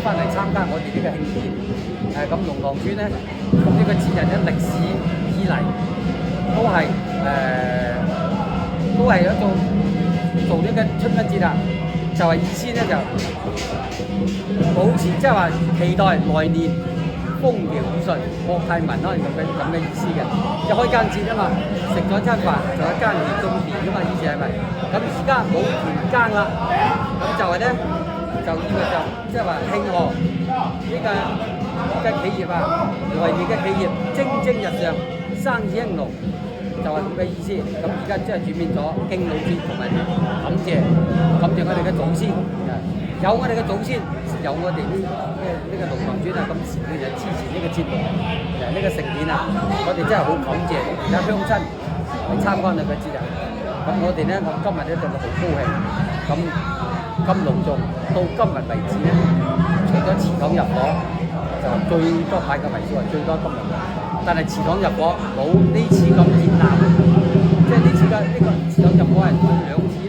翻嚟參加我哋呢個慶典。咁龍塘村咧，咁呢個節日咧歷史以嚟都係一種做呢個春分節啊，就係意思咧就保持即係話期待來年風調雨順、國泰民安咁嘅意思嘅。即係開耕節啊嘛，食咗餐飯，仲有耕田種田啊嘛，以前係咪？咁而家冇田耕啦，咁就係咧，就意味就即係話慶賀呢個嘅企業啊，來年嘅企業蒸蒸日上、生意興隆，就係咁嘅意思。咁而家即係轉變咗敬老節同埋感謝我哋嘅祖先，有我哋嘅祖先，有我哋呢個龍塘村啊咁前輩就支持呢個節目，呢個盛典啊，我哋真係好感謝而家鄉親嚟參加呢個節日。咁我哋咧，我今日咧就好高興，咁隆重到今日為止咧，除咗祠堂入伙就最多派嘅為數係最多今日嘅，但係祠堂入伙冇呢次咁熱鬧，即係呢次嘅呢個祠堂入伙係2次。